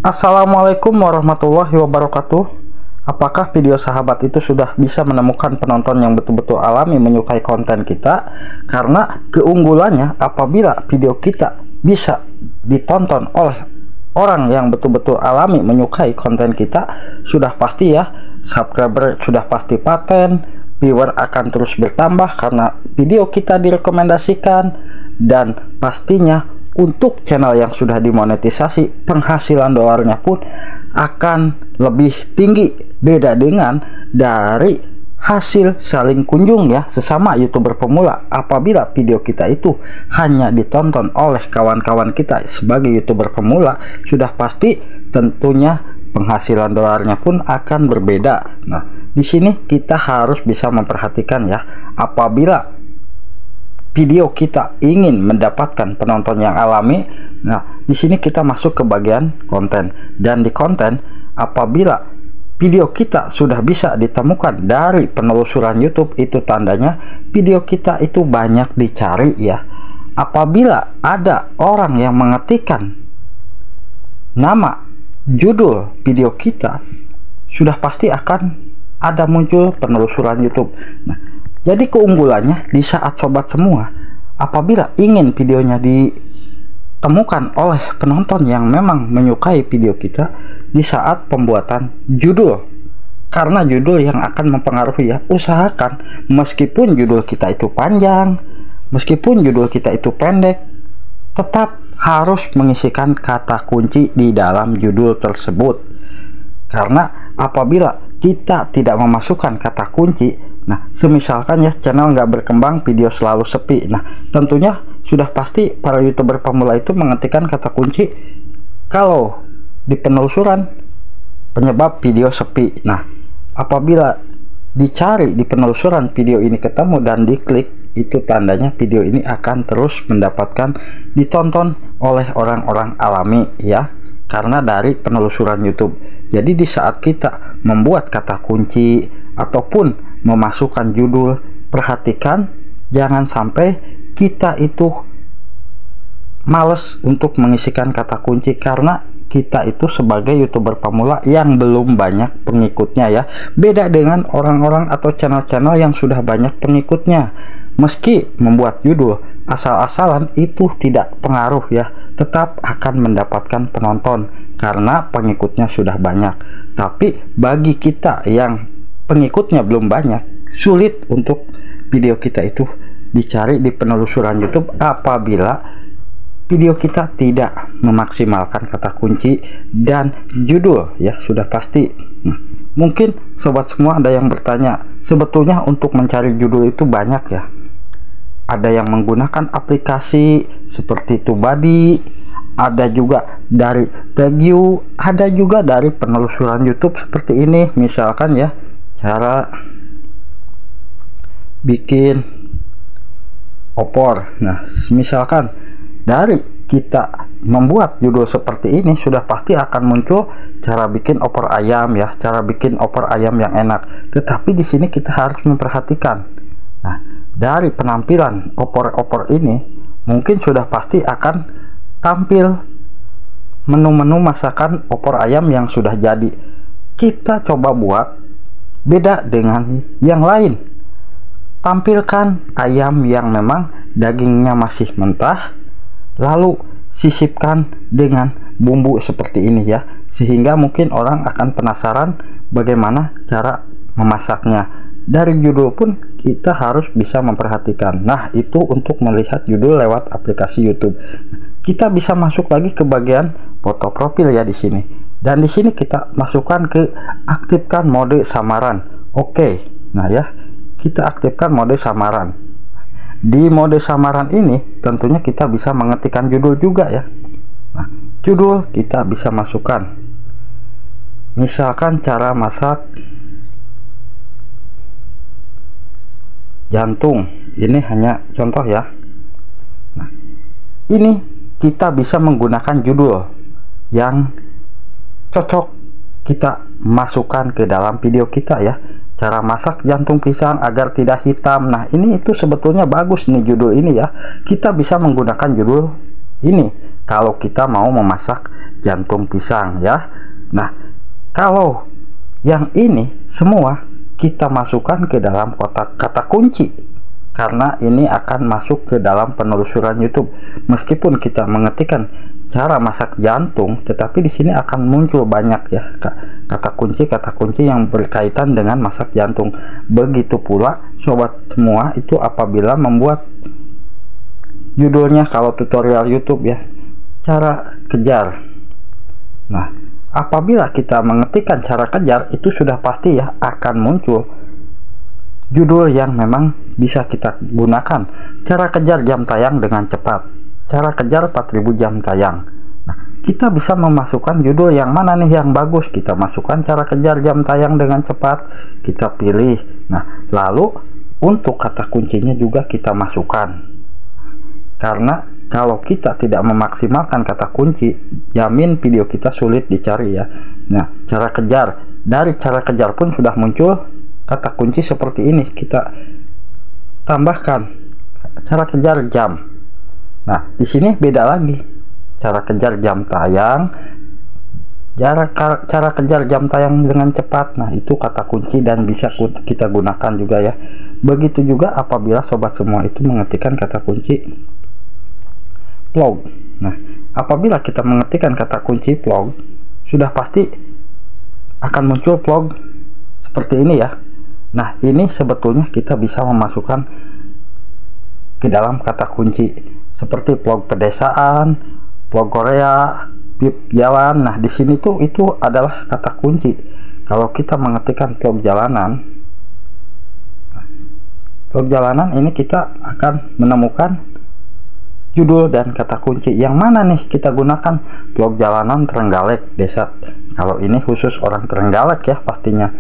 Assalamualaikum warahmatullahi wabarakatuh. Apakah video sahabat itu sudah bisa menemukan penonton yang betul-betul alami menyukai konten kita? Karena keunggulannya apabila video kita bisa ditonton oleh orang yang betul-betul alami menyukai konten kita, sudah pasti ya, subscriber sudah pasti paten, viewer akan terus bertambah karena video kita direkomendasikan, dan pastinya untuk channel yang sudah dimonetisasi, penghasilan dolarnya pun akan lebih tinggi. Beda dengan dari hasil saling kunjung ya, sesama YouTuber pemula. Apabila video kita itu hanya ditonton oleh kawan-kawan kita sebagai YouTuber pemula, sudah pasti tentunya penghasilan dolarnya pun akan berbeda. Nah, di sini kita harus bisa memperhatikan ya, apabila video kita ingin mendapatkan penonton yang alami. Nah, di sini kita masuk ke bagian konten, dan di konten, apabila video kita sudah bisa ditemukan dari penelusuran YouTube, itu tandanya video kita itu banyak dicari ya. Apabila ada orang yang mengetikkan nama judul video kita, sudah pasti akan ada muncul penelusuran YouTube. Nah, jadi keunggulannya di saat sobat semua, apabila ingin videonya ditemukan oleh penonton yang memang menyukai video kita di saat pembuatan judul, karena judul yang akan mempengaruhi ya, usahakan meskipun judul kita itu panjang, meskipun judul kita itu pendek, tetap harus mengisikan kata kunci di dalam judul tersebut. Karena apabila kita tidak memasukkan kata kunci, nah semisalkan ya channel nggak berkembang, video selalu sepi. Nah, tentunya sudah pasti para YouTuber pemula itu mengetikkan kata kunci kalau di penelusuran penyebab video sepi. Nah, apabila dicari di penelusuran video ini ketemu dan diklik, itu tandanya video ini akan terus mendapatkan ditonton oleh orang-orang alami ya, karena dari penelusuran YouTube. Jadi di saat kita membuat kata kunci ataupun memasukkan judul, perhatikan jangan sampai kita itu males untuk mengisikan kata kunci, karena kita itu sebagai YouTuber pemula yang belum banyak pengikutnya ya. Beda dengan orang-orang atau channel-channel yang sudah banyak pengikutnya. Meski membuat judul asal-asalan itu tidak pengaruh ya, tetap akan mendapatkan penonton karena pengikutnya sudah banyak. Tapi bagi kita yang pengikutnya belum banyak, sulit untuk video kita itu dicari di penelusuran YouTube apabila video kita tidak memaksimalkan kata kunci dan judul ya, sudah pasti. Mungkin sobat semua ada yang bertanya, sebetulnya untuk mencari judul itu banyak ya. Ada yang menggunakan aplikasi seperti TubeBuddy, ada juga dari TagView, ada juga dari penelusuran YouTube seperti ini. Misalkan ya, cara bikin opor. Nah, misalkan dari kita membuat judul seperti ini, sudah pasti akan muncul cara bikin opor ayam ya, cara bikin opor ayam yang enak. Tetapi di sini kita harus memperhatikan. Nah, dari penampilan opor-opor ini mungkin sudah pasti akan tampil menu-menu masakan opor ayam yang sudah jadi. Kita coba buat beda dengan yang lain. Tampilkan ayam yang memang dagingnya masih mentah, lalu sisipkan dengan bumbu seperti ini ya, sehingga mungkin orang akan penasaran bagaimana cara memasaknya. Dari judul pun kita harus bisa memperhatikan. Nah, itu untuk melihat judul lewat aplikasi YouTube. Kita bisa masuk lagi ke bagian foto profil ya di sini. Dan di sini kita masukkan ke aktifkan mode samaran. Oke. Nah ya, kita aktifkan mode samaran. Di mode samaran ini tentunya kita bisa mengetikkan judul juga ya. Nah, judul kita bisa masukkan. Misalkan cara masak jantung, ini hanya contoh ya. Nah, ini kita bisa menggunakan judul yang cocok kita masukkan ke dalam video kita ya. Cara masak jantung pisang agar tidak hitam. Nah, ini itu sebetulnya bagus nih judul ini ya. Kita bisa menggunakan judul ini kalau kita mau memasak jantung pisang ya. Nah, kalau yang ini semua kita masukkan ke dalam kotak kata kunci, karena ini akan masuk ke dalam penelusuran YouTube. Meskipun kita mengetikkan cara masak jantung, tetapi di sini akan muncul banyak ya kata kunci yang berkaitan dengan masak jantung. Begitu pula sobat semua itu apabila membuat judulnya kalau tutorial YouTube ya, cara kejar. Nah, apabila kita mengetikkan cara kejar, itu sudah pasti ya akan muncul judul yang memang bisa kita gunakan. Cara kejar jam tayang dengan cepat, cara kejar 4000 jam tayang. Nah, kita bisa memasukkan judul yang mana nih yang bagus. Kita masukkan cara kejar jam tayang dengan cepat, kita pilih. Nah, lalu untuk kata kuncinya juga kita masukkan, karena kalau kita tidak memaksimalkan kata kunci, jamin video kita sulit dicari ya. Nah, cara kejar, dari cara kejar pun sudah muncul kata kunci seperti ini. Kita tambahkan cara kejar jam. Nah, di sini beda lagi. Cara kejar jam tayang, cara kejar jam tayang dengan cepat. Nah, itu kata kunci dan bisa kita gunakan juga ya. Begitu juga apabila sobat semua itu mengetikkan kata kunci vlog. Nah, apabila kita mengetikkan kata kunci vlog, sudah pasti akan muncul vlog seperti ini ya. Nah, ini sebetulnya kita bisa memasukkan ke dalam kata kunci seperti vlog pedesaan, vlog Korea, pip jalan. Nah, di sini tuh itu adalah kata kunci. Kalau kita mengetikkan vlog jalanan, vlog jalanan ini kita akan menemukan judul dan kata kunci yang mana nih kita gunakan. Vlog jalanan Trenggalek desa. Kalau ini khusus orang Trenggalek ya pastinya.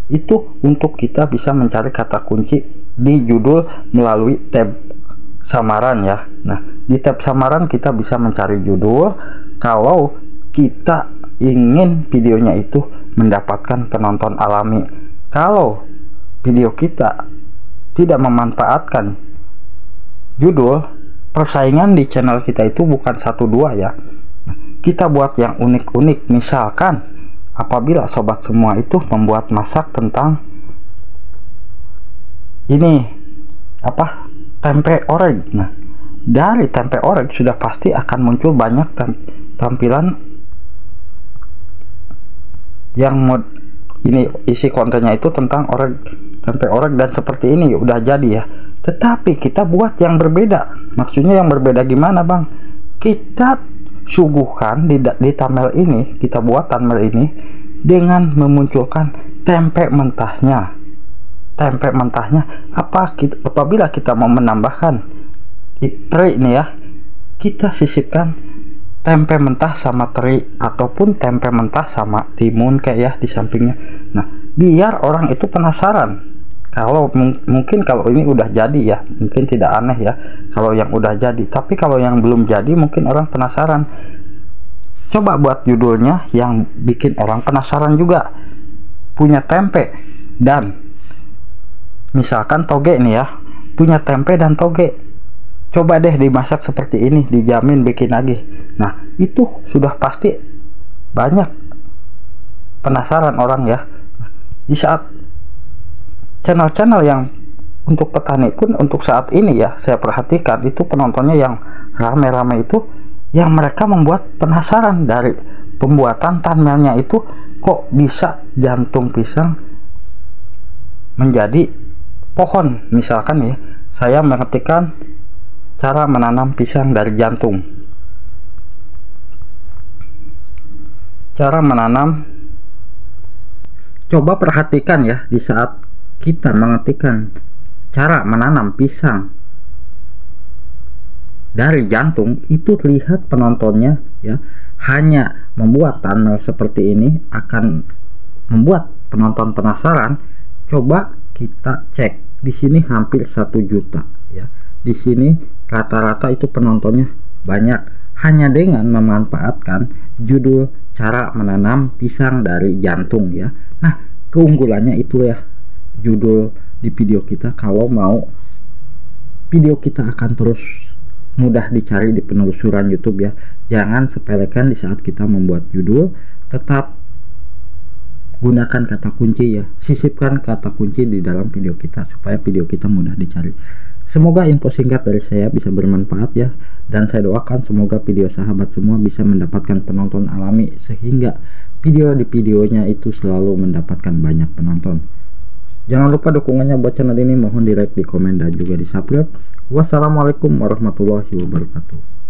Itu untuk kita bisa mencari kata kunci di judul melalui tab samaran ya. Nah, di tab samaran kita bisa mencari judul kalau kita ingin videonya itu mendapatkan penonton alami. Kalau video kita tidak memanfaatkan judul, persaingan di channel kita itu bukan 1-2 ya. Nah, kita buat yang unik-unik. Misalkan apabila sobat semua itu membuat masak tentang ini apa, tempe orek. Nah, dari tempe orek sudah pasti akan muncul banyak tampilan yang ini isi kontennya itu tentang orek, tempe orek dan seperti ini udah jadi ya. Tetapi kita buat yang berbeda. Maksudnya yang berbeda gimana bang? Kita suguhkan di thumbnail ini, kita buat thumbnail ini dengan memunculkan tempe mentahnya. Tempe mentahnya apabila kita mau menambahkan teri ini ya, kita sisipkan tempe mentah sama teri ataupun tempe mentah sama timun kayak ya di sampingnya. Nah, biar orang itu penasaran. Kalau mungkin kalau ini udah jadi ya, mungkin tidak aneh ya kalau yang udah jadi. Tapi kalau yang belum jadi mungkin orang penasaran. Coba buat judulnya yang bikin orang penasaran juga. Punya tempe dan misalkan toge nih ya, punya tempe dan toge. Coba deh dimasak seperti ini, dijamin bikin lagi. Nah, itu sudah pasti banyak penasaran orang ya. Di saat channel-channel yang untuk petani pun untuk saat ini ya, saya perhatikan itu penontonnya yang rame-rame itu yang mereka membuat penasaran dari pembuatan thumbnailnya itu, kok bisa jantung pisang menjadi pohon. Misalkan ya, saya mengetikkan cara menanam pisang dari jantung, cara menanam. Coba perhatikan ya, di saat kita mengetikkan cara menanam pisang dari jantung, itu lihat penontonnya ya, hanya membuat thumbnail seperti ini akan membuat penonton penasaran. Coba kita cek di sini hampir 1 juta ya. Di sini rata-rata itu penontonnya banyak hanya dengan memanfaatkan judul cara menanam pisang dari jantung ya. Nah, keunggulannya itu ya, judul di video kita. Kalau mau video kita akan terus mudah dicari di penelusuran YouTube ya. Jangan sepelekan di saat kita membuat judul, tetap gunakan kata kunci ya, sisipkan kata kunci di dalam video kita supaya video kita mudah dicari. Semoga info singkat dari saya bisa bermanfaat ya, dan saya doakan semoga video sahabat semua bisa mendapatkan penonton alami sehingga video di videonya itu selalu mendapatkan banyak penonton. Jangan lupa dukungannya buat channel ini, mohon di like, di komen, dan juga di subscribe. Wassalamualaikum warahmatullahi wabarakatuh.